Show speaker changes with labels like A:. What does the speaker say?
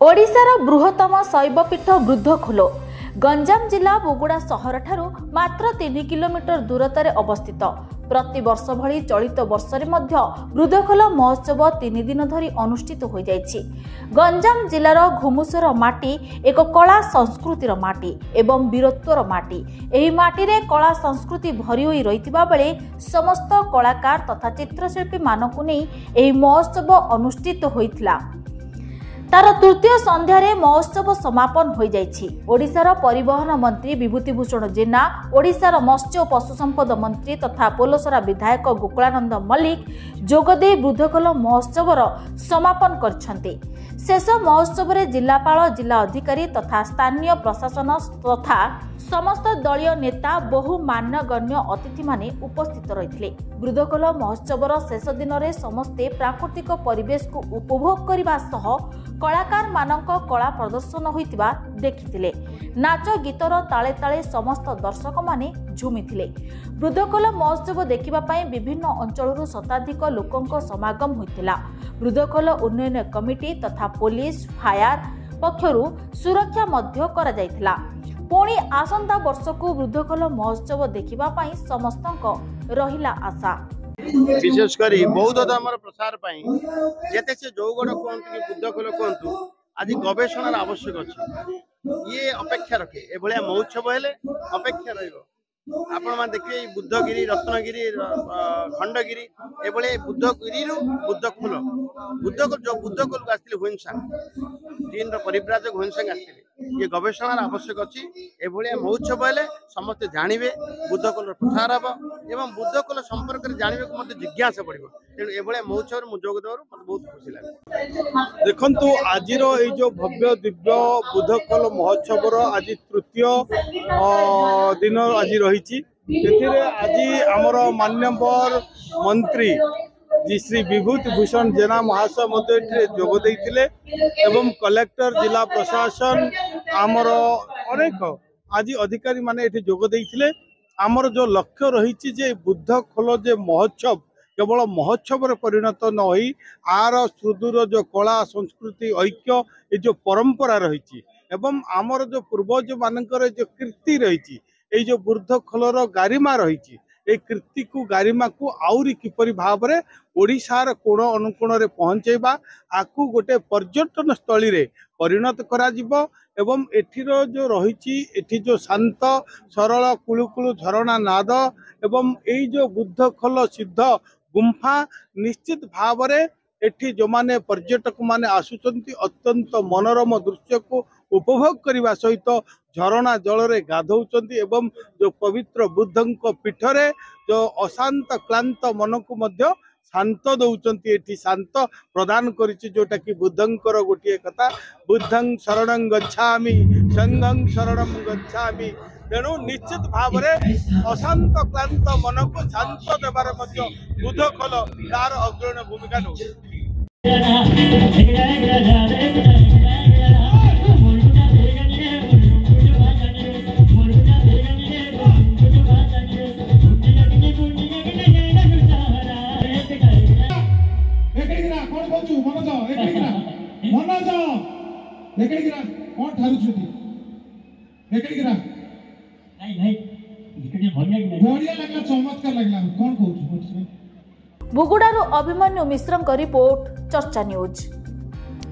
A: ओडिशार बृहत्तम शैवपीठ बुद्धखोल गंजाम जिला बोगुड़ा सहर ठारू मात्र 3 किलोमीटर दूरतार अवस्थित। प्रति वर्ष भली चलित वर्षरे मध्य बुद्धखोल महोत्सव 3 दिन धरी अनुष्ठित हो जाइछि। गंजाम जिलार घुमुसर माटी एक कला संस्कृतिर माटी एवं वीरत्वर माटी। एही माटी रे कला संस्कृति भरी होई रहितबा बेले समस्त कलाकार तथा चित्रशिल्पी मानकु नै एही महोत्सव अनुष्ठित होइथिला। तार तृतीय संध्यारे महोत्सव समापन हो जाइछि। ओडिशार परिवहन मंत्री विभूतिभूषण जेना, ओडिशार मत्स्य और पशु संपद मंत्री तथा पोलसरा विधायक गोकुलानंद मल्लिक जोगदे बुद्धखोल महोत्सवर समापन करछन्ते। शेष महोत्सव रे जिलापाल, जिला अधिकारी तथा स्थानीय प्रशासन तथा समस्त दलीय नेता बहु मान्यगण्य अतिथि माने उपस्थित रहिथिले। बुद्धखोल महोत्सवर शेष दिन रे समस्ते प्राकृतिक परिवेश को उपभोग करबा सह कलाकार मानक कला प्रदर्शन होइतिबा देखिथिले। नाच गीतर ताले ताले समस्त दर्शक माने झुमिथिले। बुद्धखोल महोत्सव देखिबा पई विभिन्न अंचलरू शताधिक लोकंक समागम होइतिला। बुद्धखोल उन्नयन कमिटी तथा पुलिस फायर पक्षरु सुरक्षा मध्य करा जायतिला। पुणी आसंता वर्ष को बुद्धखोल महोत्सव देखिबा पई समस्तंक रहिला आशा।
B: विशेषकर बौद्ध धर्म प्रसार जेते से जौगढ़ कहतु कि बुद्धखोल कहतु आज गवेषणार आवश्यक अच्छे। ये अपेक्षा रखे एभलिया महोत्सव हेले अपेक्षा रहिबो। आपण मान देखिए बुद्धगिरी, रत्नगिरी, खंडगिरी एभले बुद्धगिरी बुद्धखोल जो बुद्धखोल आसते हुइनसांग चीन परिव्राजक हुइनसांग आसते। ये गवेषणार आवश्यक अच्छी। एभलिया महोत्सव हेले समस्ते जानिबे, बुद्धखोल प्रसार हम एवं बुद्धखोल संपर्क में जानवे को मत जिज्ञासा पड़ो। तेणु एभलिया महोत्सव में जोग देवर मत बहुत खुशी लगे।
C: देखंतु आजिर ये जो भव्य दिव्य बुद्धखोल महोत्सव आज तृतीय दिन आज रही। आज आमर माननीय मंत्री जी श्री विभूतिभूषण जेना महाशय मध्य जोग देइथिले एवं कलेक्टर, जिला प्रशासन, आमर अनेक आज अधिकारी माने एठी जोग देइथिले। आमर जो लक्ष्य रही जे बुद्धखोल जे महोत्सव केवल महोत्सव परिणत न हो आर सुदूर जो कला संस्कृति ऐक्य ये जो परंपरा रही एवं आमर जो पूर्वज मानकर जो कीर्ति रही ये जो बुद्धखोलर गारिमा रही ए कीर्ति को गारिमा को आउरी किपरि भाव में ओडिशार कोण अनुकोण रे पहुंचेबा आकु गोटे पर्यटन स्थली रे परिणत करा जिवो एवं एठिर जो रही एठी जो शांत सरल कुलुकुलु झरणा नाद एवं एई जो बुद्धखोल सिद्ध गुंफा निश्चित भाव में एठी जो माने पर्यटक माने आसुचंती अत्यंत मनोरम दृश्य को उपभोग करने सहित झरणा जल रे गाधौचंती एवं जो पवित्र बुद्धंक पीठरे जो अशांत क्लांत मन को मध्य शांत दौचंती एठी शांत प्रदान करिछि। जोटा कि बुद्धंकर गोटे कथा बुद्धं शरणं गच्छामि संघं शरणं गच्छामि। तेणु निश्चित भाव में अशांत क्लांत मन को शांत देवार मध्य बुद्धखोल तार अग्रणी भूमिका नौ।
A: बोगुड़ारू अभिमन्यु मिश्रଙ୍କ रिपोर्ट चर्चा न्यूज।